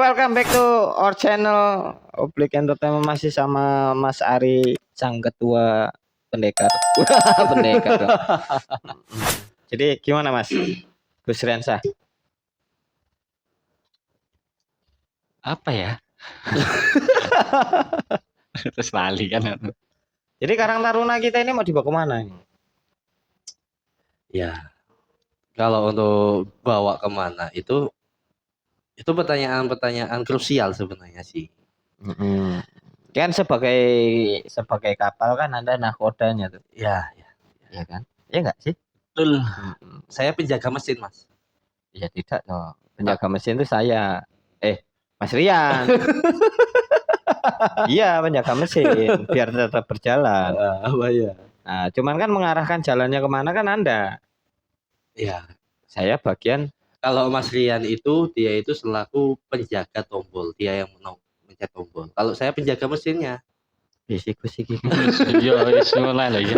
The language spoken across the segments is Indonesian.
Welcome back to our channel Oblik Entertainment, masih sama Mas Ari, sang ketua pendekar. Pendekar. Jadi gimana Mas Gus Riansyah? Apa ya? Terus lali kan. Jadi Karang Taruna kita ini mau dibawa kemana? Ya, kalau untuk bawa kemana itu pertanyaan-pertanyaan krusial sebenarnya sih. Kan sebagai kapal kan Anda nahkodanya tuh. Ya, Ya kan? Ya enggak sih? betul. Saya penjaga mesin, Mas. Ya tidak toh. Penjaga mesin itu saya. Mas Rian. Iya, penjaga mesin biar tetap berjalan. Apa ya? Nah, cuman kan mengarahkan jalannya kemana kan Anda. Ya, Saya bagian. kalau Mas Rian itu dia itu selaku penjaga tombol, dia yang mencet tombol. Kalau saya penjaga mesinnya. Bisik-bisik. Yo, mulai lah ya.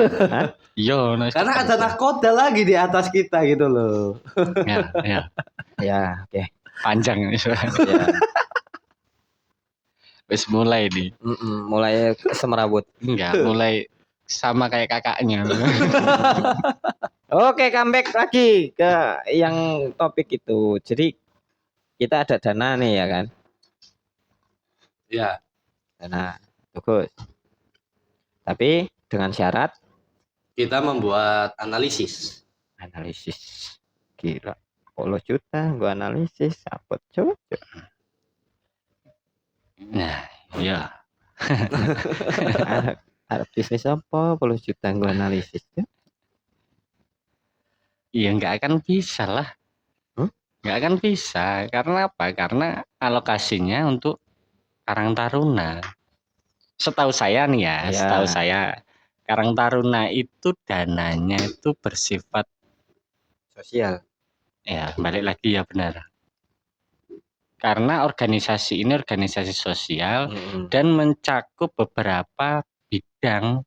Yo, Karena ada nahkoda lagi di atas kita gitu loh. Ya, oke. Panjang ini. Ya. Wis mulai nih. Mulai semerawut. Enggak, mulai sama kayak kakaknya. Oke, comeback lagi ke yang topik itu. Jadi kita ada dana nih ya kan? Ya. Dana, bagus. Tapi dengan syarat kita membuat analisis. Gila, 10 juta gua analisis apa coba? Nah, iya. Ada bisnis apa 10 juta gua analisis ya? Iya, nggak akan bisa lah. Nggak akan bisa. Karena apa? Karena alokasinya untuk Karang Taruna. Setahu saya nih ya, setahu saya Karang Taruna itu dananya itu bersifat sosial. Ya, balik lagi ya benar. Karena organisasi ini organisasi sosial dan mencakup beberapa bidang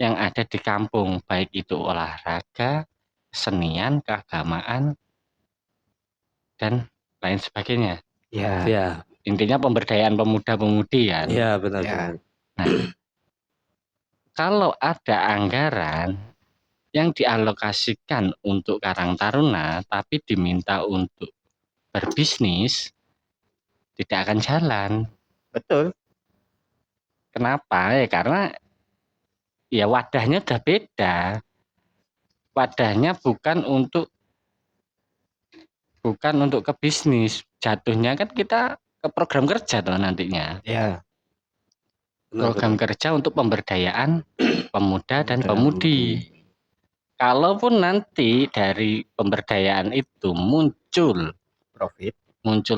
yang ada di kampung, baik itu olahraga, kesenian, keagamaan, dan lain sebagainya. Ya. Intinya pemberdayaan pemuda-pemudi ya. Iya, benar. Nah, kalau ada anggaran yang dialokasikan untuk Karang Taruna tapi diminta untuk berbisnis, tidak akan jalan. Betul. Kenapa? Ya karena ya wadahnya udah beda. Wadahnya bukan untuk ke bisnis. Jatuhnya kan kita ke program kerja tuh nantinya. Ya. Program kerja untuk pemberdayaan pemuda dan pemudi. Kalaupun nanti dari pemberdayaan itu muncul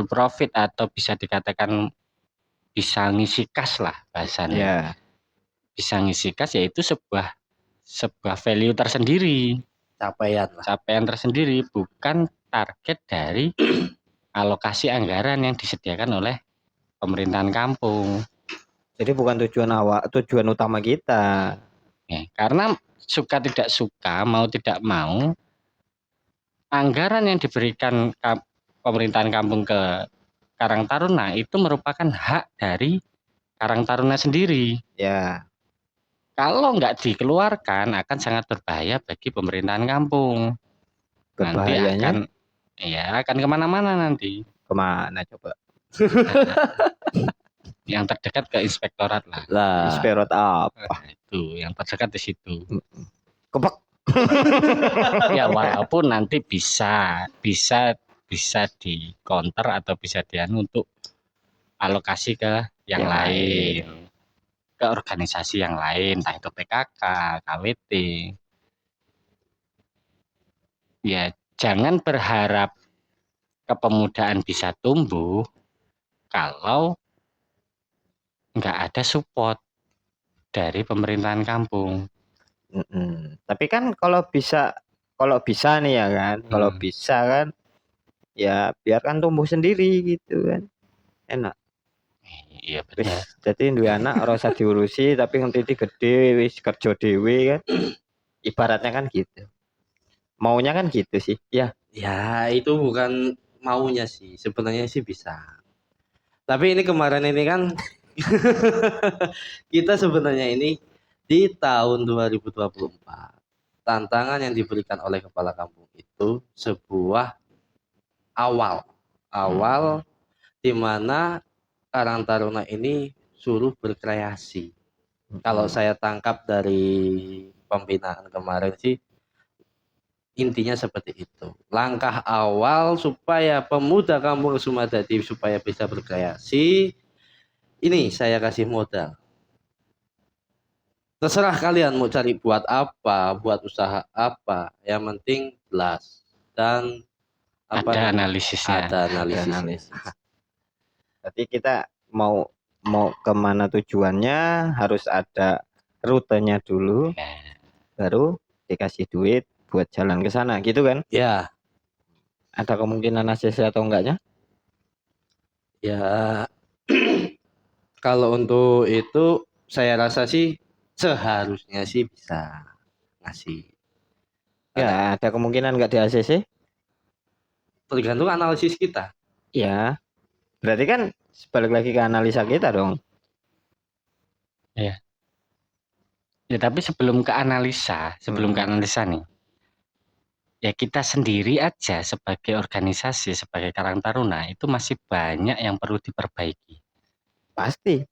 profit atau bisa dikatakan bisa ngisi kas lah bahasanya. Bisa ngisi kas yaitu sebuah value tersendiri, capaian tersendiri, bukan target dari alokasi anggaran yang disediakan oleh pemerintahan kampung. Jadi bukan tujuan utama kita. Ya, karena suka tidak suka, mau tidak mau, anggaran yang diberikan pemerintahan kampung ke Karang Taruna itu merupakan hak dari Karang Taruna sendiri. Ya. Kalau nggak dikeluarkan akan sangat berbahaya bagi pemerintahan kampung. Berbahayanya? Nanti akan kemana-mana nanti. Kemana coba? Yang terdekat ke inspektorat lah. Inspektorat apa? Itu yang terdekat di situ. Kebak. Ya walaupun nanti bisa di counter atau bisa untuk alokasi ke yang lain. Ke organisasi yang lain, entah itu PKK, KWT. Ya, jangan berharap kepemudaan bisa tumbuh kalau nggak ada support dari pemerintahan kampung. Tapi kan kalau bisa nih ya kan, kalau bisa kan, ya biarkan tumbuh sendiri gitu kan, enak. Iya benar. Jadi dua anak rasa diurusi tapi nanti gede wis kerja dewe kan, ibaratnya kan gitu. Maunya kan gitu sih, ya. Ya itu bukan maunya sih, sebenarnya sih bisa. Tapi ini kemarin ini kan kita sebenarnya ini di tahun 2024. Tantangan yang diberikan oleh kepala kampung itu sebuah awal di mana Karang Taruna ini suruh berkreasi. Kalau saya tangkap dari pembinaan kemarin sih intinya seperti itu. Langkah awal supaya pemuda kampung Sumadadi supaya bisa berkreasi, ini saya kasih modal. Terserah kalian mau cari buat apa, buat usaha apa, yang penting jelas dan Ada analisisnya. ada analisis. Analisis. Berarti kita mau kemana tujuannya harus ada rutenya dulu, Ya. baru dikasih duit buat jalan ke sana, gitu kan? Ya, Ada kemungkinan ACC atau enggaknya? ya. Kalau untuk itu saya rasa sih seharusnya sih bisa ngasih. Ya, ada kemungkinan enggak di ACC? Tergantung analisis kita. Ya, berarti kan balik lagi ke analisa kita dong. Ya, tapi sebelum ke analisa nih, ya kita sendiri aja sebagai organisasi, sebagai Karang Taruna itu masih banyak yang perlu diperbaiki. Pasti.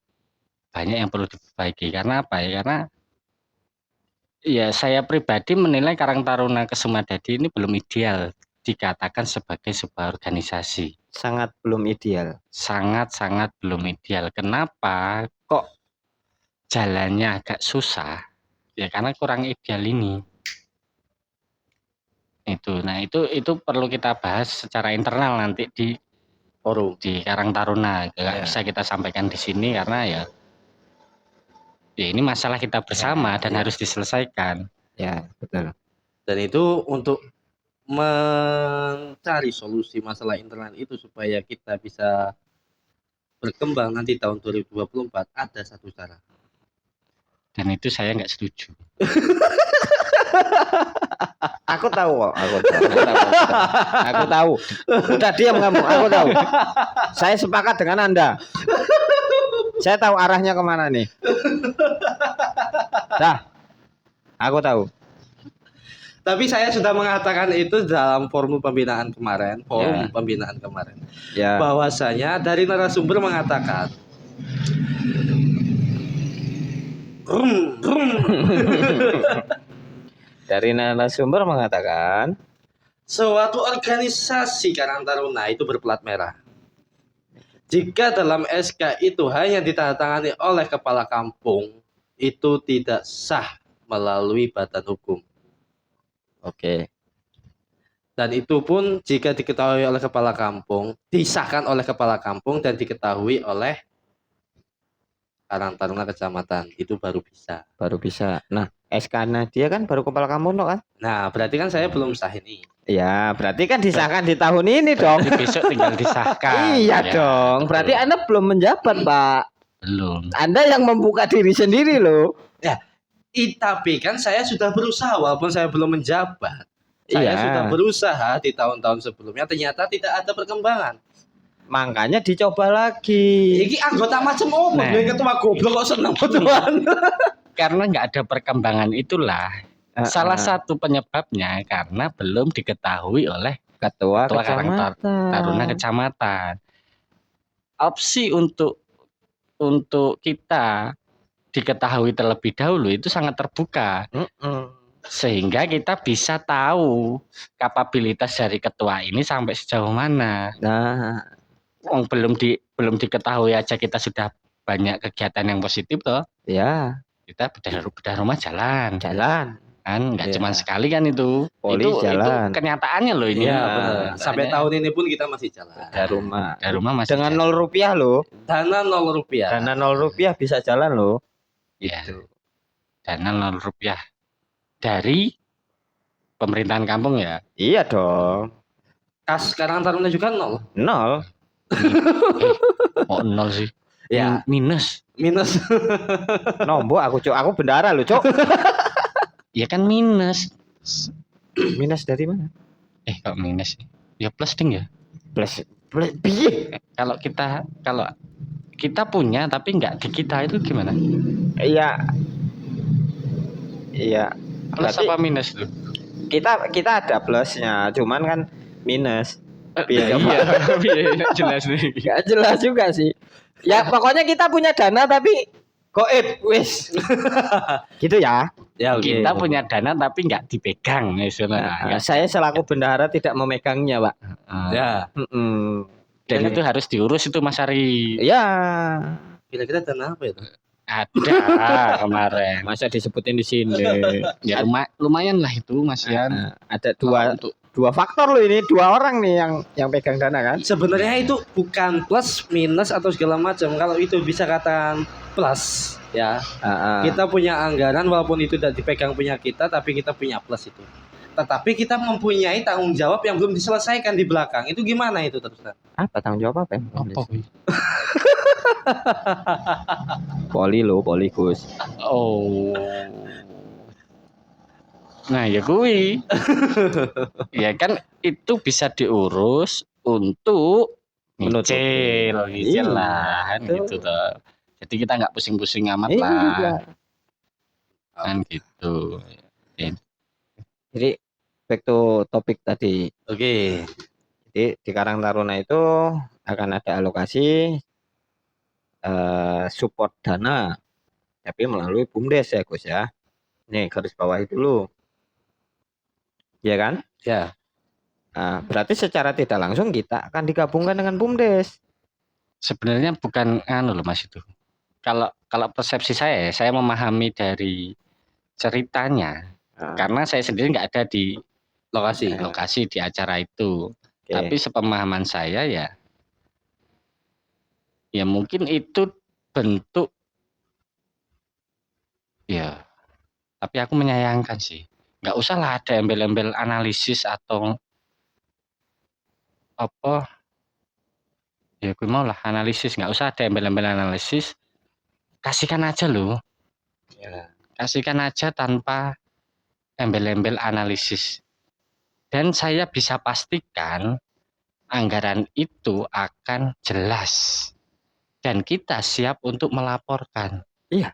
Banyak yang perlu diperbaiki. Karena apa ya? Karena ya saya pribadi menilai Karang Taruna Kesumadadi ini belum ideal dikatakan sebagai sebuah organisasi. Sangat belum ideal. Sangat-sangat belum ideal. Kenapa? Kok jalannya agak susah? Ya karena kurang ideal ini. Nah itu perlu kita bahas secara internal nanti di Forum. di Karang Taruna. Nggak Ya. bisa kita sampaikan di sini karena ya ini masalah kita bersama dan harus diselesaikan. Ya, betul. Dan itu untuk mencari solusi masalah internal itu supaya kita bisa berkembang nanti tahun 2024 ada satu cara. Dan itu saya nggak setuju. Aku tahu kok, aku tahu. Udah diam kamu, aku tahu. Saya sepakat dengan Anda. Saya tahu arahnya kemana nih. Dah, aku tahu. Tapi saya sudah mengatakan itu dalam forum pembinaan kemarin, pembinaan kemarin. Ya. Bahwasanya dari narasumber mengatakan Dari narasumber mengatakan suatu organisasi Karang Taruna itu berplat merah. Jika dalam SK itu hanya ditandatangani oleh kepala kampung, itu tidak sah melalui badan hukum. Oke. Dan itu pun jika diketahui oleh kepala kampung, disahkan oleh kepala kampung dan diketahui oleh Karang Taruna kecamatan, itu baru bisa. Baru bisa. Nah, SK-nya dia kan baru kepala kampung kan? Nah, berarti kan saya belum sah ini. Ya, berarti kan disahkan di tahun ini dong. Berarti besok tinggal disahkan. Iya Ya, dong. Berarti betul. Anda belum menjabat, Pak. Belum. Anda yang membuka diri sendiri loh. Tapi kan saya sudah berusaha walaupun saya belum menjabat. Saya Iya. sudah berusaha di tahun-tahun sebelumnya, ternyata tidak ada perkembangan. Makanya dicoba lagi. Iki anggota macam apa? Nah. Dia ketua goblok kok seneng tuan. Karena nggak ada perkembangan itulah salah satu penyebabnya karena belum diketahui oleh Ketua Karang kecamatan. Taruna kecamatan. Opsi untuk kita diketahui terlebih dahulu itu sangat terbuka. Sehingga kita bisa tahu kapabilitas dari ketua ini sampai sejauh mana. Nah, belum diketahui aja kita sudah banyak kegiatan yang positif toh. ya. Kita bedah rumah jalan kan nggak cuma sekali kan itu. Poli jalan. Itu kenyataannya loh ini. Iya benar. Sampai tahun ini pun kita masih jalan. Bedah rumah masih dengan jalan. 0 rupiah loh. Dana 0 rupiah. Dana 0 rupiah bisa jalan loh. Iya. Dana 0 rupiah dari pemerintahan kampung ya. Iya dong. Kas Karang Taruna juga 0. 0. Oh 0 sih. Ya. Minus. Nombok aku bendara loh, Cok. Ya kan minus. Minus dari mana? Kok minus? Ya plus ding ya. Plus Piye? Kalau kita punya tapi nggak di kita itu gimana? Iya, iya. Plus Berarti apa minus tuh? kita ada plusnya, cuman kan minus. Piye, Iya, Pak? iya, jelas nih. Gak jelas juga sih. Ya pokoknya kita punya dana tapi goib wis. Gitu ya. Ya oke. Kita punya dana tapi nggak dipegang, Nah, saya selaku bendahara tidak memegangnya, Pak. Ya. Mm-mm. Dan itu harus diurus itu Mas Ari. Ya, Kira-kira dana apa itu? Ada kemarin. masa disebutin di sini. Ya lumayan lah itu Mas Yan. Ada Kalau untuk dua faktor loh ini, dua orang nih yang pegang dana kan. Sebenarnya itu bukan plus minus atau segala macam. Kalau itu bisa katakan plus ya. Kita punya anggaran walaupun itu tidak dipegang punya kita, tapi kita punya plus itu. Tetapi kita mempunyai tanggung jawab yang belum diselesaikan di belakang. Itu gimana itu terus? Apa tanggung jawab apa? apa? Poli Gus. Oh. Nah, ya kui. Ya kan itu bisa diurus untuk nyicil lah kan gitu toh. Jadi kita nggak pusing-pusing amat lah. Kan gitu. Jadi back to topik tadi. Oke. Jadi di Karang Taruna itu akan ada alokasi support dana, tapi melalui BUMDes ya Gus ya. Nih garis bawahi dulu, ya kan? Ya. Nah, berarti secara tidak langsung kita akan digabungkan dengan BUMDes. Sebenarnya bukan loh Mas itu. Kalau persepsi saya memahami dari ceritanya, karena saya sendiri nggak ada di lokasi di acara itu. Tapi sepemahaman saya ya mungkin itu bentuk ya, tapi aku menyayangkan sih. Nggak usah lah ada embel-embel analisis atau apa. Ya gue mau lah analisis, nggak usah ada embel-embel analisis. Kasihkan aja loh. Ya. Kasihkan aja tanpa embel-embel analisis. Dan saya bisa pastikan anggaran itu akan jelas. Dan kita siap untuk melaporkan. Iya.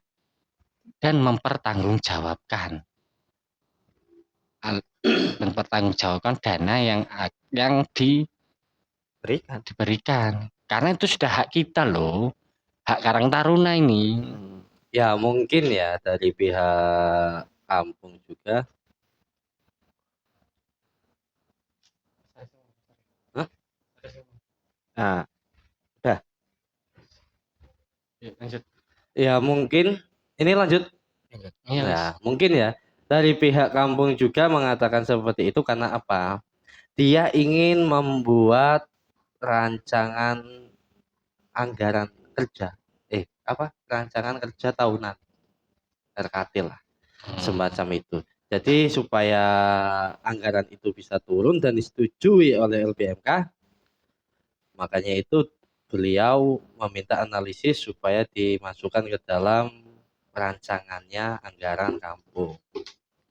Dan mempertanggungjawabkan. Mempertanggungjawabkan dana yang diberikan. Karena itu sudah hak kita loh. Hak Karang Taruna ini. Ya mungkin ya dari pihak kampung juga. Nah, udah. Lanjut. Ya mungkin ini lanjut. Ya mungkin ya dari pihak kampung juga mengatakan seperti itu karena apa? Dia ingin membuat rancangan anggaran kerja. Rancangan kerja tahunan. RKT lah. Semacam itu. Jadi supaya anggaran itu bisa turun dan disetujui oleh LBMK, makanya itu beliau meminta analisis supaya dimasukkan ke dalam rancangannya anggaran kampung.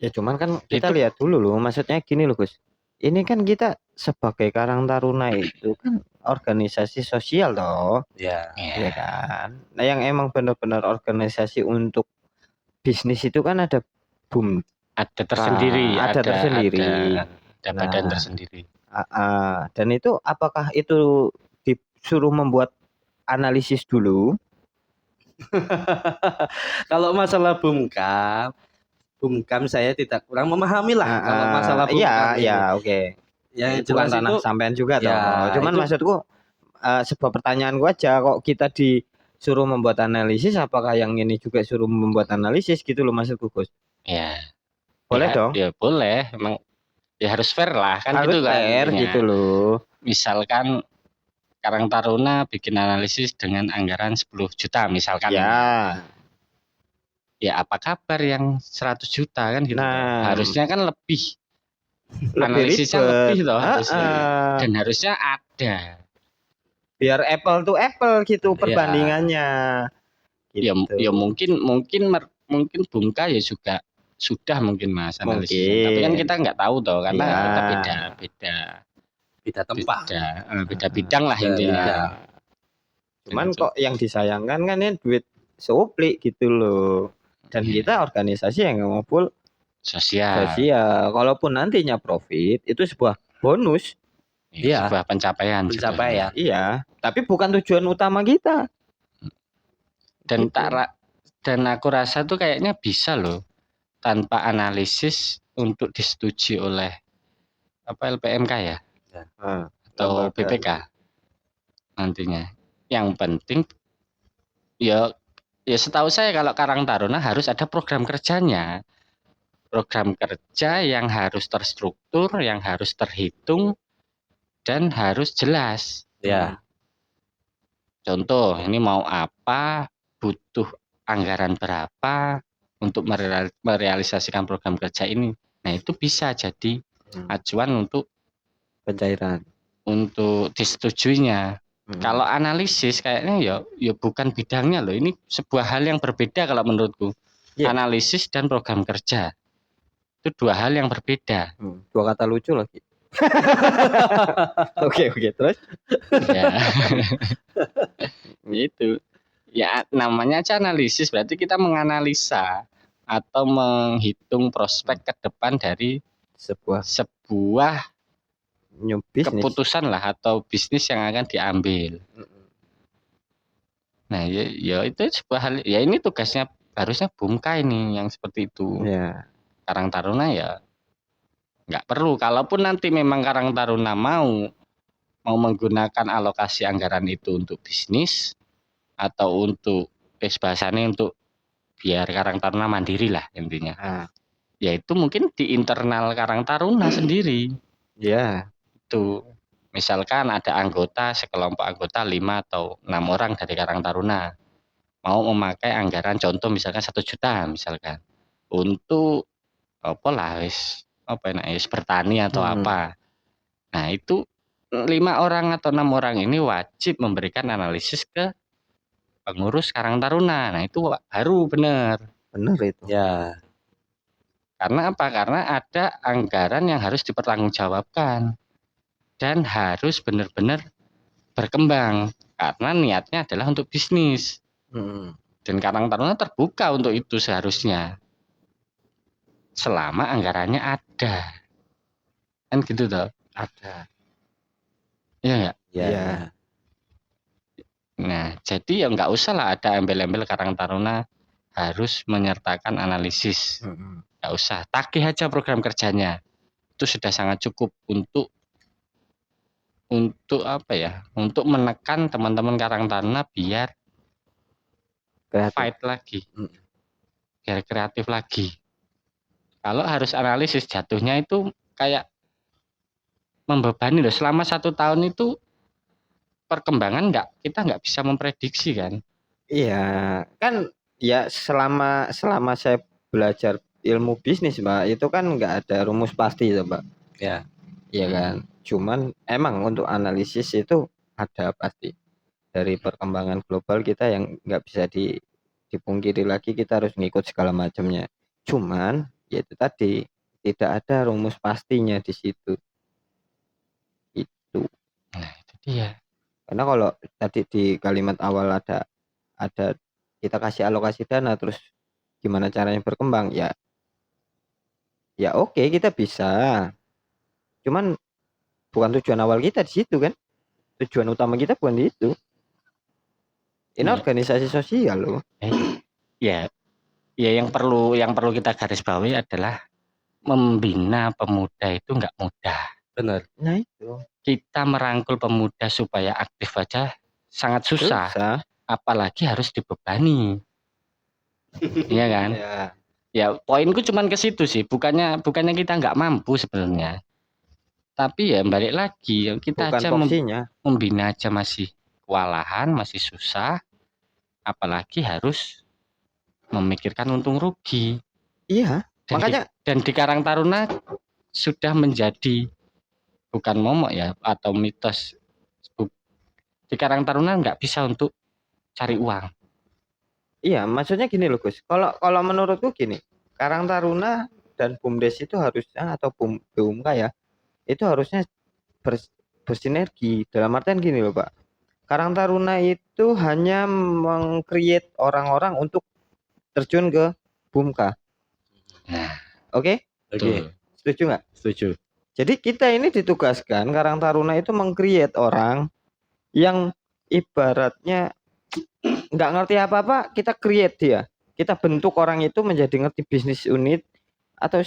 Ya cuman kan kita lihat dulu loh, maksudnya gini loh Gus. Ini kan kita sebagai Karang Taruna itu kan organisasi sosial toh. Ya. Ya kan. Nah yang emang benar-benar organisasi untuk bisnis itu kan ada ada tersendiri, ada badan tersendiri. Dan itu apakah itu disuruh membuat analisis dulu? Kalau masalah Bumkam saya tidak kurang memahami lah kalau masalah Bumkam. Iya, oke. Yang bukan jelas tanah itu sampean juga ya, toh. Cuman itu, maksudku sebuah pertanyaan gua aja, kok kita disuruh membuat analisis, apakah yang ini juga suruh membuat analisis gitu loh maksudku Gus? Ya. Boleh dong? Ya boleh, emang ya harus fair lah kan harus gitu kan. Fair gitu loh. Misalkan Karang Taruna bikin analisis dengan anggaran 10 juta misalkan. Ya. Ya apa kabar yang 100 juta kan gitu. Nah, harusnya kan lebih analisisnya lebih loh harusnya. Dan harusnya ada. Biar apple to apple gitu perbandingannya. Gitu. Ya mungkin Bumka ya juga sudah mungkin Mas analisisnya. Tapi kan kita nggak tahu toh karena kita beda. beda tempat. beda bidang lah Beda intinya. bidang. Cuman Gitu. kok yang disayangkan kan ini duit seuplik gitu loh. Dan Iya. kita organisasi yang ngumpul Sosial. sosial. Kalaupun nantinya profit itu sebuah bonus. Iya. Sebuah pencapaian. Pencapaian. Iya, tapi bukan tujuan utama kita. Dan Gitu. dan aku rasa tuh kayaknya bisa loh tanpa analisis untuk disetujui oleh LPMK ya Nah, atau lembaga. BPK nantinya. Yang penting ya setahu saya kalau Karang Taruna harus ada program kerjanya. Program kerja yang harus terstruktur, yang harus terhitung dan harus jelas. Ya. Contoh, ini mau apa, butuh anggaran berapa untuk merealisasikan program kerja ini. Nah, itu bisa jadi acuan untuk Pencairan. untuk disetujuinya. Kalau analisis kayaknya ya bukan bidangnya loh. Ini sebuah hal yang berbeda kalau menurutku. Iya. Analisis dan program kerja. Itu dua hal yang berbeda. Dua kata lucu lagi. Oke, terus? Ya. Itu. Ya namanya aja analisis, berarti kita menganalisa atau menghitung prospek ke depan dari sebuah new business. keputusan lah atau bisnis yang akan diambil. Nah, ya itu sebuah hal, ya ini tugasnya harusnya Bumka ini yang seperti itu. Ya. Karang Taruna ya nggak perlu. Kalaupun nanti memang Karang Taruna mau menggunakan alokasi anggaran itu untuk bisnis atau untuk bahasanya untuk biar Karang Taruna mandiri lah intinya. Ya itu mungkin di internal Karang Taruna sendiri. Ya. Itu misalkan ada anggota, sekelompok anggota 5 atau 6 orang dari Karang Taruna mau memakai anggaran contoh misalkan 1 juta misalkan untuk apa lah bertani atau apa. Nah itu 5 orang atau 6 orang ini wajib memberikan analisis ke pengurus Karang Taruna. Nah itu baru benar itu. Ya. Karena apa? Karena ada anggaran yang harus dipertanggungjawabkan dan harus benar-benar berkembang karena niatnya adalah untuk bisnis. Dan Karang Taruna terbuka untuk itu seharusnya. Selama anggarannya ada. Kan gitu toh? Ada. Iya enggak? Iya. Nah, jadi ya nggak usah lah ada embel-embel Karang Taruna harus menyertakan analisis. Nggak usah, tagih aja program kerjanya. Itu sudah sangat cukup untuk apa ya? Untuk menekan teman-teman Karang Taruna biar kreatif. Fight lagi. Biar kreatif lagi. Kalau harus analisis jatuhnya itu kayak membebani loh. Selama 1 tahun itu perkembangan kita nggak bisa memprediksi kan? Iya, kan ya selama saya belajar ilmu bisnis, Mbak, itu kan nggak ada rumus pasti itu, Mbak. Ya. Iya kan. Cuman emang untuk analisis itu ada pasti. Dari perkembangan global kita yang nggak bisa dipungkiri lagi, kita harus ngikut segala macamnya. Cuman ya itu tadi tidak ada rumus pastinya di situ. Itu. Nah, itu dia. Karena kalau tadi di kalimat awal ada kita kasih alokasi dana terus gimana caranya berkembang ya oke kita bisa. Cuman bukan tujuan awal kita di situ kan. Tujuan utama kita bukan di itu. Ini organisasi sosial loh. Ya yang perlu kita garis bawahi adalah membina pemuda itu nggak mudah. Benar. Nah itu. Kita merangkul pemuda supaya aktif aja sangat susah. Apalagi harus dibebani. Iya kan? Ya poinku cuman ke situ sih. Bukannya kita nggak mampu sebenarnya. Tapi ya balik lagi kita bukan aja membina aja masih kewalahan, masih susah. Apalagi harus memikirkan untung rugi. Iya. Makanya dan di Karang Taruna sudah menjadi bukan momok ya atau mitos. Di Karang Taruna nggak bisa untuk cari uang. Iya, maksudnya gini loh Gus. Kalau menurutku gini, Karang Taruna dan BUMDes itu harusnya atau BUMK ya, itu harusnya bersinergi. Dalam artian gini loh Pak, Karang Taruna itu hanya meng-create orang-orang untuk terjun ke BUMKA. Nah, Oke? Oke, Setuju nggak? setuju. Jadi kita ini ditugaskan Karang Taruna itu meng-create orang yang ibaratnya nggak ngerti apa-apa, kita create dia. Kita bentuk orang itu menjadi ngerti bisnis unit atau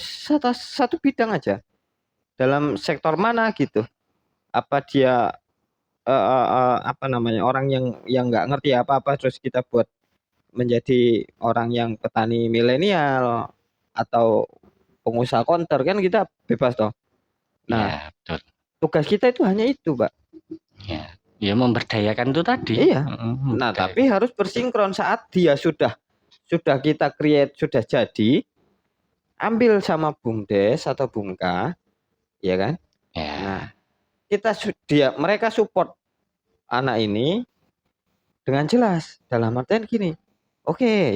satu bidang aja. Dalam sektor mana gitu. Apa dia apa namanya orang yang nggak ngerti apa-apa terus kita buat menjadi orang yang petani milenial atau pengusaha konter kan kita bebas toh. Nah, ya betul. tugas kita itu hanya itu, Pak. Ya, ya memberdayakan itu tadi. Iya. Nah, tapi harus bersinkron saat dia sudah kita create sudah jadi, ambil sama BUMDes atau BUMKA, ya kan? Ya, Nah, mereka support anak ini dengan jelas dalam artian gini. Oke,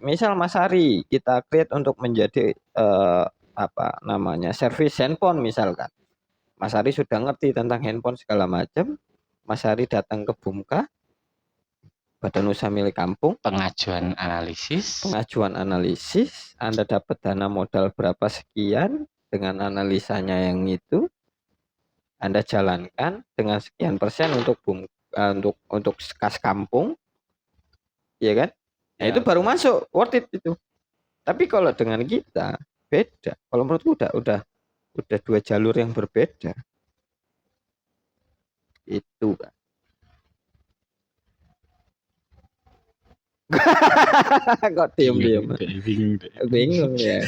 misal Mas Ari kita create untuk menjadi apa namanya servis handphone misalkan. Mas Ari sudah ngerti tentang handphone segala macam. Mas Ari datang ke BUMKA, Badan Usaha Milik Kampung, pengajuan analisis, Anda dapat dana modal berapa sekian dengan analisanya yang itu, Anda jalankan dengan sekian persen untuk untuk kas kampung, ya kan? Nah, Ya, itu baru masuk worth it itu. Tapi kalau dengan kita beda. Kalau menurutku udah dua jalur yang berbeda. Itu, Pak. Kok diem-diem? Bingung ya.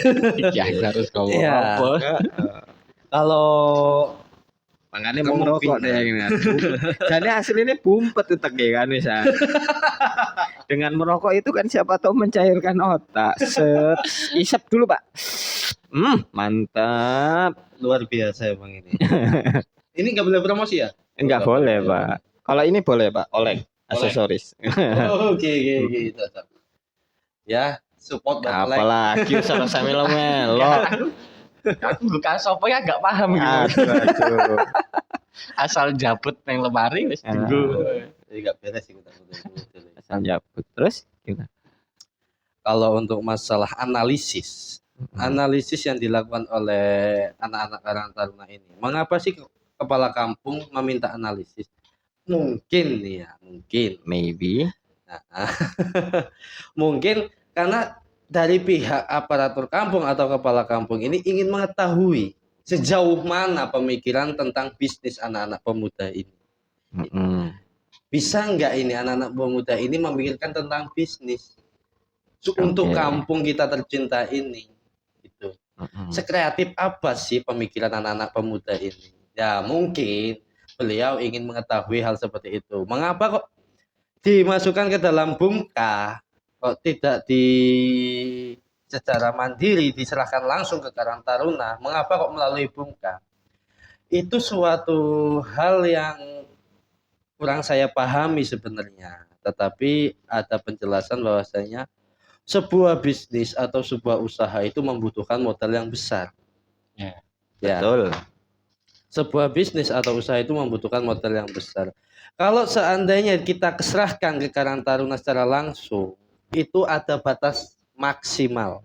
Ya harus ngomong Iya. apa? Kalau Makanya mau ngerokok deh ini. Jadi aslinya bumpet utek ya kan bisa. Dengan merokok itu kan siapa tahu mencairkan otak. Isep dulu Pak. Mantap. luar biasa emang ini. Ini nggak boleh promosi ya? Enggak boleh Pak. Kalau ini boleh Pak. Oleng aksesoris. Oke, tetap. Ya, support buat Oleng. Apalagi sama Samilo melo. Aku bukan sopo ya gak paham gitu. Aduh. Asal jabut nang lemari wis tunggu. Jadi nggak beres sih kita. Asal jabut. Terus gimana? Kalau untuk masalah analisis yang dilakukan oleh anak-anak Karang Taruna ini, mengapa sih kepala kampung meminta analisis? Mungkin nih ya, Maybe. Nah, mungkin karena dari pihak aparatur kampung atau kepala kampung ini ingin mengetahui sejauh mana pemikiran tentang bisnis anak-anak pemuda ini. Bisa nggak ini anak-anak pemuda ini memikirkan tentang bisnis untuk kampung kita tercinta ini? Gitu. Sekreatif apa sih pemikiran anak-anak pemuda ini? Ya mungkin beliau ingin mengetahui hal seperti itu. Mengapa kok dimasukkan ke dalam BUMKA, kok tidak secara mandiri diserahkan langsung ke Karang Taruna? Mengapa kok melalui BUMKA? Itu suatu hal yang kurang saya pahami sebenarnya. Tetapi ada penjelasan bahwasanya sebuah bisnis atau sebuah usaha itu membutuhkan modal yang besar. Ya. Betul. Sebuah bisnis atau usaha itu membutuhkan modal yang besar. Kalau seandainya kita keserahkan ke Karang Taruna secara langsung, itu ada batas maksimal.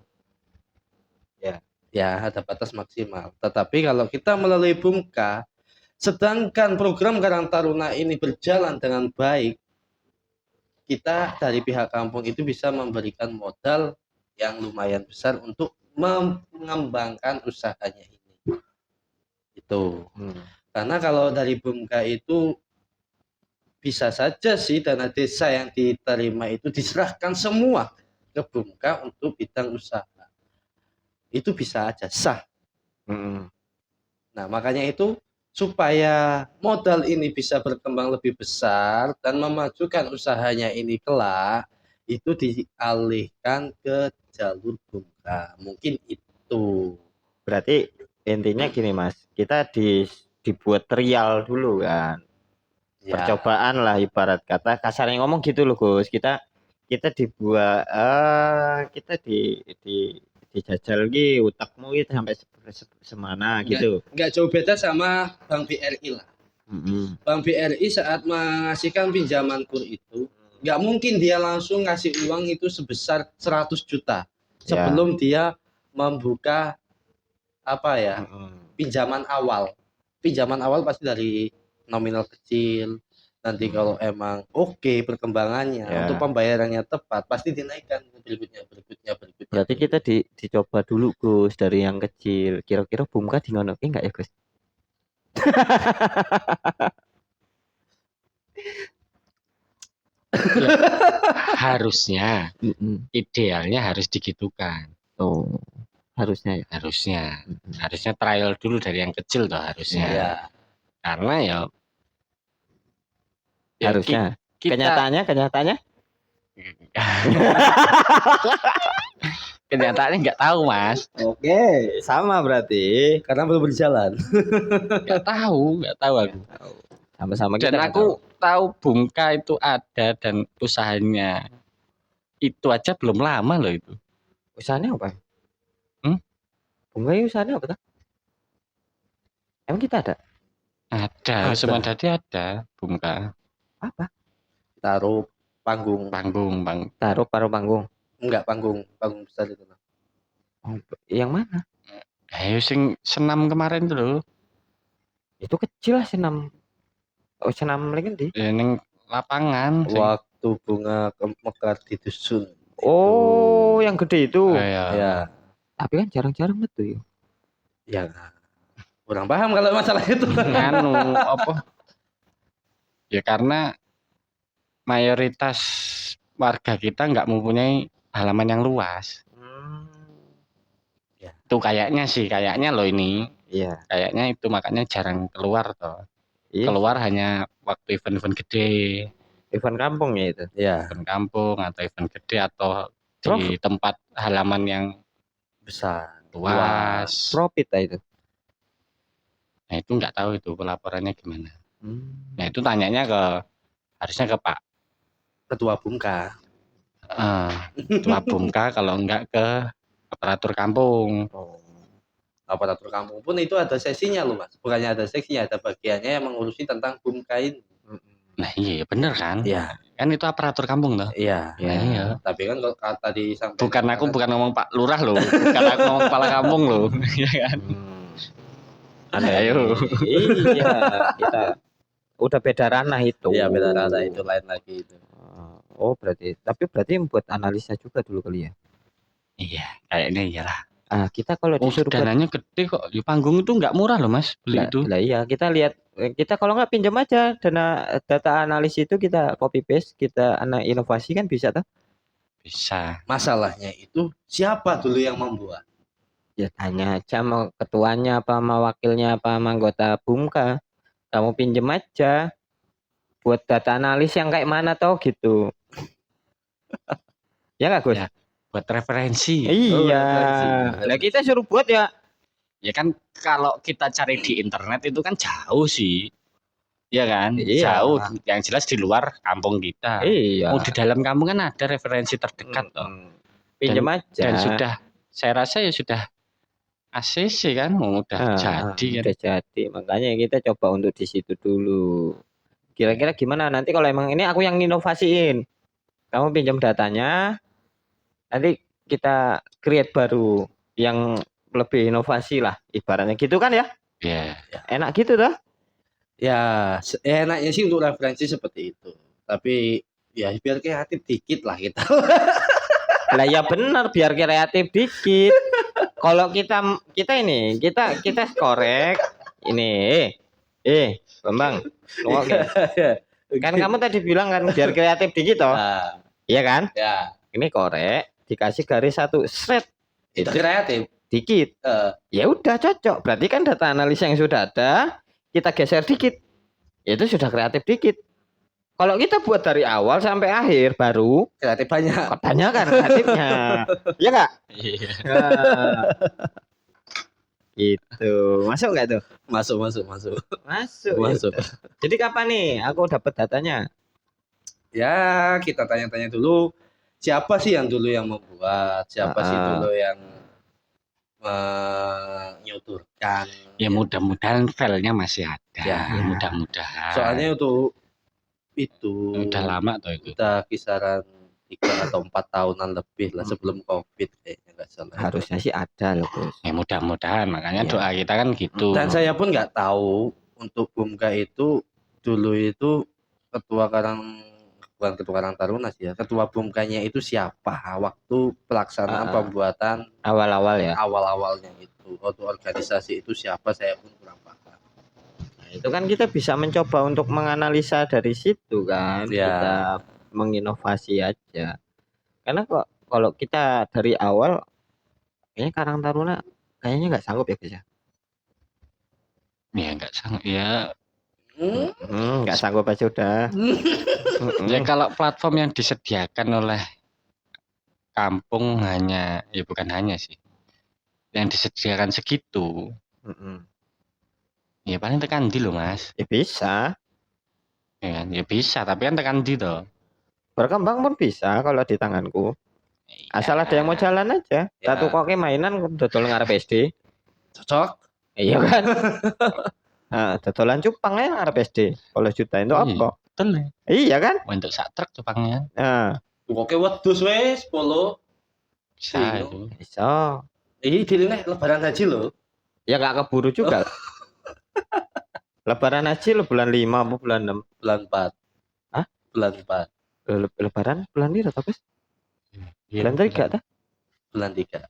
Ya, ada batas maksimal. Tetapi kalau kita melalui BUMKA, sedangkan program Karang Taruna ini berjalan dengan baik, kita dari pihak kampung itu bisa memberikan modal yang lumayan besar untuk mengembangkan usahanya ini. Itu. Karena kalau dari BUMKA itu bisa saja sih dana desa yang diterima itu diserahkan semua ke BUMKA untuk bidang usaha. Itu bisa aja sah. Nah, makanya itu supaya modal ini bisa berkembang lebih besar dan memajukan usahanya ini kelak, itu dialihkan ke jalur BUMKA. Mungkin itu. Berarti intinya gini Mas, kita dibuat trial dulu kan. Ya. Percobaan lah ibarat kata kasarnya ngomong gitu loh Gus. Kita dibuat kita dijajal gitu utakmu gitu sampai semana gitu. Enggak jauh beda sama Bank BRI lah. Bank BRI saat mengasihkan pinjaman kur itu nggak mungkin dia langsung ngasih uang itu sebesar 100 juta sebelum dia membuka apa ya pinjaman awal. Pinjaman awal pasti dari nominal kecil. Nanti kalau emang oke perkembangannya untuk pembayarannya tepat pasti dinaikkan berikutnya. Berarti kita dicoba dulu Gus dari yang kecil. Kira-kira Bumka di ngono enggak ya Gus? Harusnya, idealnya harus digitukan. Oh, harusnya ya. Harusnya trial dulu dari yang kecil toh harusnya. Ya. Karena ya Harusnya. Kenyataannya nggak tahu Mas. Oke, sama berarti. Karena belum berjalan. Nggak tahu aku. Sama-sama Dan kita aku tahu Bumka itu ada dan usahanya itu aja belum lama loh itu. Usahanya apa? Bumka usahanya apa tuh? Emang kita ada? Ada. Semua tadi ada Bumka. Apa? Taruh panggung. Taruh paruh panggung. Enggak, panggung besar itu. Oh, yang mana? Ayo sing senam kemarin tuh loh. Itu kecil lah senam. Oh, senam lagi di. Ning lapangan. Waktu bunga mekar di dusun. Oh, yang gede itu. Ya. Tapi kan jarang-jarang betul ya. Ya. Kurang paham kalau masalah itu. Apa? Ya karena mayoritas warga kita nggak mempunyai halaman yang luas. Ya. Itu kayaknya loh ini. Iya. Kayaknya itu makanya jarang keluar toh. Iya. Keluar hanya waktu event-event gede. Event kampung ya itu. Iya. Event kampung atau event gede atau di tempat halaman yang besar, luas. Profit lah itu. Nah itu nggak tahu itu pelaporannya gimana. Nah itu tanyanya harusnya ke Pak Ketua Bumka. Ketua Bumka kalau enggak ke aparatur kampung. Aparatur kampung pun itu ada sesinya loh Mas. Bukannya ada seksinya, ada bagiannya yang mengurusi tentang Bumka ini. Nah iya bener kan? Iya. Kan itu aparatur kampung loh. Iya. Nah, iya. Tapi kan kalau tadi sampai aku bukan ngomong Pak Lurah loh, bukan aku ngomong kepala kampung loh, ya kan? Ayo. Iya, kita udah beda ranah itu. Iya, beda ranah itu lain lagi itu. Oh, berarti buat analisa juga dulu kali ya. Iya, kayaknya iyalah. Kita kalau disuruh dananya gede kok. Di panggung itu nggak murah loh Mas, beli itu. Lah iya, kita lihat kalau nggak pinjam aja data analis itu kita copy paste, kita inovasi kan bisa tuh. Bisa. Masalahnya itu siapa dulu yang membuat? Ya tanya aja sama ketuanya apa sama wakilnya apa sama anggota Bumka. Kamu pinjem aja buat data analis yang kayak mana tau gitu. Ya nggak Gus? Ya, buat referensi. Iya. Nah kita suruh buat ya. Ya kan kalau kita cari di internet itu kan jauh sih. Iya kan? Iya. Jauh. Yang jelas di luar kampung kita. Iya. Di dalam kampung kan ada referensi terdekat toh. Pinjem aja. Dan sudah, saya rasa ya sudah ACC kan, udah jadi kan. Udah jadi. Makanya kita coba untuk di situ dulu. Kira-kira gimana nanti kalau emang ini aku yang inovasiin. Kamu pinjam datanya. Nanti kita create baru yang lebih inovasi lah ibaratnya gitu kan ya? Iya. Enak gitu dah. Ya, enaknya sih untuk referensi seperti itu. Tapi ya biar kreatif dikit lah kita. Lah ya benar biar kreatif dikit. Kalau kita korek ini Bambang. Kan kamu tadi bilang kan biar kreatif dikit toh. Iya kan? Ya. Ini korek dikasih garis satu shred. Itu kreatif dikit. Ya udah cocok. Berarti kan data analis yang sudah ada kita geser dikit. Itu sudah kreatif dikit. Kalau kita buat dari awal sampai akhir baru kreatif banyak. Katanya kan kreatifnya. Iya enggak? Iya. Gitu. Masuk enggak tuh? Masuk. Jadi kapan nih aku dapat datanya? Ya, kita tanya-tanya dulu siapa sih yang dulu yang membuat, siapa sih dulu yang menyodorkan disampaikan. Ya mudah-mudahan filenya masih ada. Ya. Mudah-mudahan. Soalnya untuk itu udah lama tuh itu. udah kisaran 3 atau 4 tahunan lebih lah sebelum COVID kayaknya nggak salah. Harusnya sih ada loh Gus. Ya mudah-mudahan, makanya Iya. doa kita kan gitu. Dan saya pun nggak tahu untuk Bumka itu dulu itu bukan ketua Karang Taruna sih ya, ketua Bumkanya itu siapa waktu pelaksanaan pembuatan Awal-awal ya. awal-awalnya itu, waktu organisasi itu siapa, saya pun kurang paham. Nah, itu kan kita bisa mencoba untuk menganalisa dari situ kan. Ya. Kita menginovasi aja. Karena kok kalau kita dari awal kayaknya Karang Taruna kayaknya nggak sanggup ya Gus ya. Ya nggak sanggup ya. Nggak sanggup aja udah. Ya kalau platform yang disediakan oleh kampung hanya, ya bukan hanya sih, yang disediakan segitu, ya paling tekan di loh Mas. Ya bisa. Ya kan, ya bisa, tapi kan tekan di toh. Berkembang pun bisa kalau di tanganku. Asal ada yang mau jalan aja. Ya. Satu kok mainan dodol ngarep SD. Cocok. Iya kan? Nah, dodolan cupang ya ngarep SD. 10 juta itu apa? Betul ya. Iya kan? Untuk sak truk cupangnya. Nah, Oke wedhus wes 10. Bisa itu. bisa. Ini dilineh lebaran haji loh. Ya nggak keburu juga. Lebaran haji lo bulan 5 apa bulan 6? Bulan 4. Hah? Bulan 4. Lebaran bulan ini atau Gus? Bulan 3 tah? Bulan 3.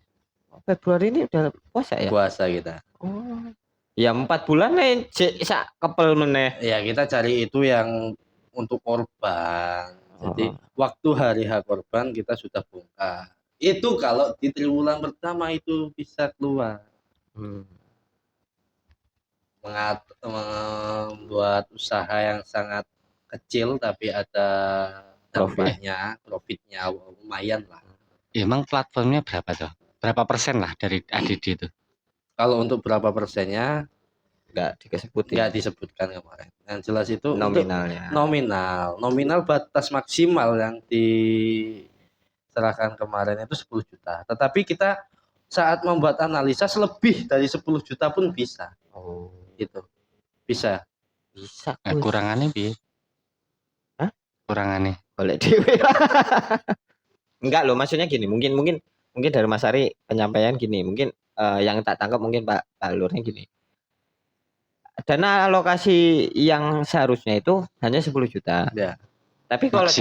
Februari ini udah puasa ya? Puasa kita. Oh. Ya 4 bulan nih sak kepel meneh. Ya kita cari itu yang untuk korban. Jadi waktu hari H korban kita sudah bongkar. Itu kalau di triwulan pertama itu bisa keluar. Membuat usaha yang sangat kecil tapi ada dampaknya, profitnya lumayan lah. Emang platformnya berapa tuh? Berapa persen lah dari ADD itu? Kalau untuk berapa persennya nggak disebutkan kemarin. Yang jelas itu nominalnya. Nominal batas maksimal yang diserahkan kemarin itu 10 juta. Tetapi kita saat membuat analisa lebih dari 10 juta pun bisa. Oh, gitu. Bisa. Nah, kurangannya piye? Hah? Kurangannya. Boleh dewe. Enggak loh, maksudnya gini, mungkin dari Mas Ari penyampaian gini, mungkin yang tak tangkap mungkin Pak Lurnya gini. Dana alokasi yang seharusnya itu hanya 10 juta. Ya. Tapi kalau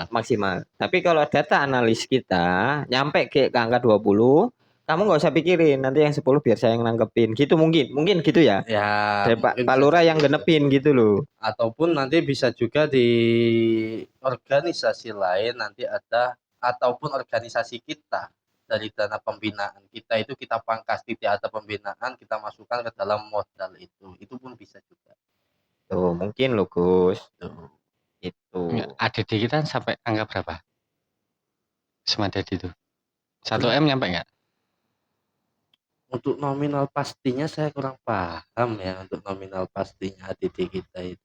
maksimal. Tapi kalau data analis kita nyampe ke angka 20, kamu nggak usah pikirin nanti yang 10 biar saya yang nanggepin. Gitu mungkin gitu ya. Ya. Dari Pak Lurah yang genepin gitu loh. Ataupun nanti bisa juga di organisasi lain nanti ada, ataupun organisasi kita dari dana pembinaan kita itu kita pangkas di data pembinaan, kita masukkan ke dalam modal itu pun bisa juga. Tuh mungkin loh Gus. Tuh. Itu. ADD kita sampai angka berapa? Semadad itu 1M nyampe nggak? Untuk nominal pastinya saya kurang paham ya, untuk nominal pastinya ADD kita itu.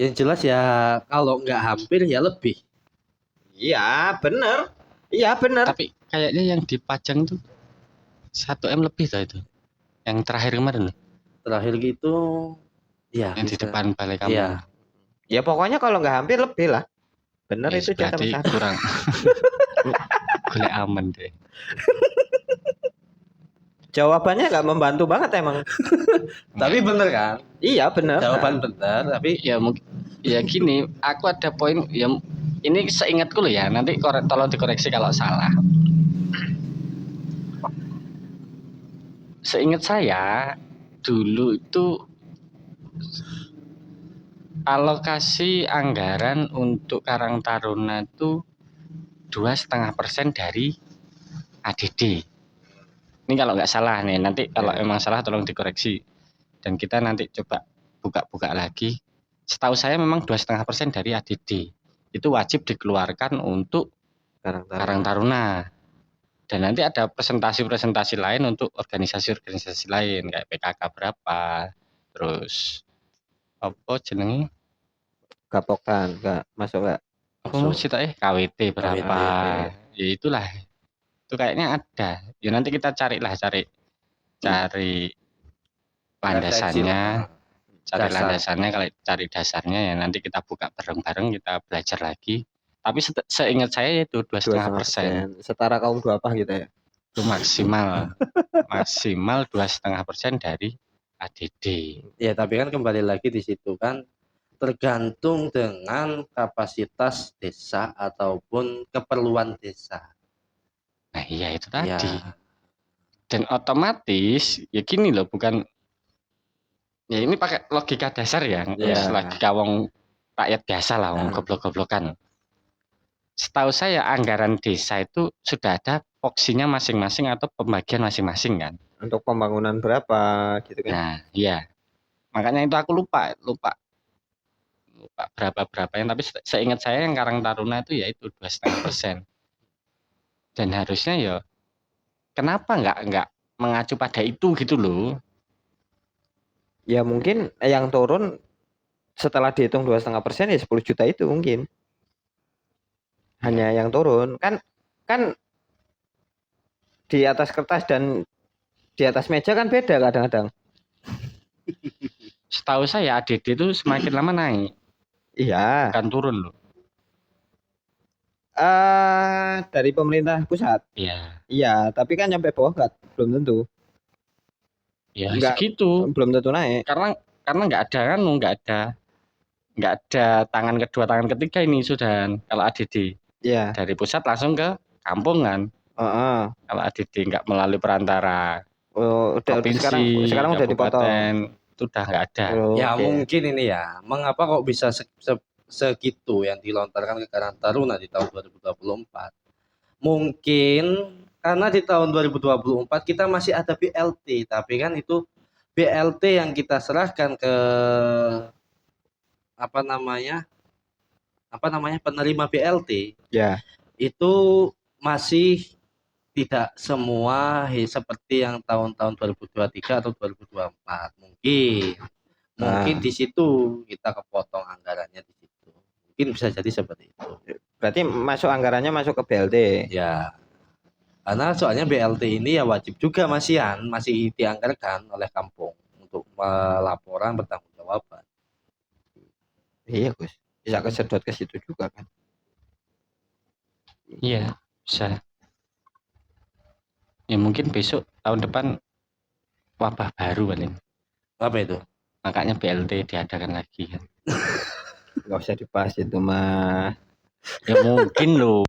Yang jelas ya kalau nggak hampir ya lebih. Iya bener. Iya bener. Tapi kayaknya yang dipajang tuh 1M lebih tuh itu. Yang terakhir kemarin. Terakhir gitu ya. Yang di depan balai kampung. Iya. Ya pokoknya kalau nggak hampir lebih lah. Bener Ya, itu jatah berarti kurang. Boleh aman deh. Jawabannya nggak membantu banget emang. Tapi bener kan? Iya bener. Jawaban bener, tapi ya mungkin ya gini, aku ada poin ya, ini seingatku loh ya, nanti tolong dikoreksi kalau salah. Seingat saya dulu itu alokasi anggaran untuk Karang Taruna itu 2,5% dari ADD. Ini kalau nggak salah nih, nanti kalau emang salah tolong dikoreksi. Dan kita nanti coba buka-buka lagi. Setahu saya memang 2,5% dari ADD itu wajib dikeluarkan untuk Karang Taruna. Dan nanti ada presentasi-presentasi lain untuk organisasi-organisasi lain kayak PKK berapa, terus apa jenenge? Gapokan, nggak masuk nggak? Apa mau cerita KWT berapa? Ya itulah. Itu kayaknya ada. Ya nanti kita cari landasannya, cari Dasar. landasannya, kalau cari dasarnya ya nanti kita buka bareng-bareng, kita belajar lagi. Tapi seingat saya itu 2,5%. 2,5%. Setara kaum duapah gitu ya. Itu maksimal 2,5% dari ADD. Ya, tapi kan kembali lagi di situ kan tergantung dengan kapasitas desa ataupun keperluan desa. Nah iya itu Ya, tadi. Dan otomatis ya gini loh, bukan ya ini pakai logika dasar ya, Ya. logika wong rakyat biasa lah, wong goblok-goblokan. Setahu saya anggaran desa itu sudah ada porsinya masing-masing atau pembagian masing-masing kan. Untuk pembangunan berapa gitu kan. Nah iya, makanya itu aku lupa berapa yang, tapi seingat saya yang Karang Taruna itu ya itu 2,5%. Dan harusnya ya kenapa nggak mengacu pada itu gitu loh. Ya mungkin yang turun setelah dihitung 2,5% ya 10 juta itu mungkin. Hanya yang turun kan di atas kertas dan di atas meja kan beda kadang-kadang. Setahu saya ADD itu semakin lama naik, Iya. bukan turun loh. Dari pemerintah pusat. Iya. Iya, tapi kan nyampe bawah nggak, belum tentu. Ya Nggak, segitu. belum tentu naik. Karena nggak ada kan, nggak ada tangan kedua, tangan ketiga ini sudah kalau ADD. Iya. Dari pusat langsung ke kampung kan. Kalau ADD nggak melalui perantara Udah provinsi, sekarang udah dipotong. kabupaten, itu udah nggak ada. Ya Oke. mungkin ini ya, mengapa kok bisa segitu yang dilontarkan ke Karang Taruna di tahun 2024? Mungkin karena di tahun 2024 kita masih ada BLT, tapi kan itu BLT yang kita serahkan ke apa namanya penerima BLT Ya. itu masih tidak semua seperti yang tahun-tahun 2023 atau 2024. Mungkin di situ kita kepotong anggarannya di situ. Mungkin bisa jadi seperti itu. Berarti masuk anggarannya masuk ke BLT. Ya. Karena soalnya BLT ini ya wajib juga masih dianggarkan oleh kampung untuk laporan bertanggung-jawaban. Iya, Gus. Bisa kesedot ke situ juga kan. Iya, bisa. Ya mungkin besok tahun depan wabah baru paling. Apa itu? Makanya BLT diadakan lagi kan. Nggak usah dibahas itu mah. Ya mungkin loh.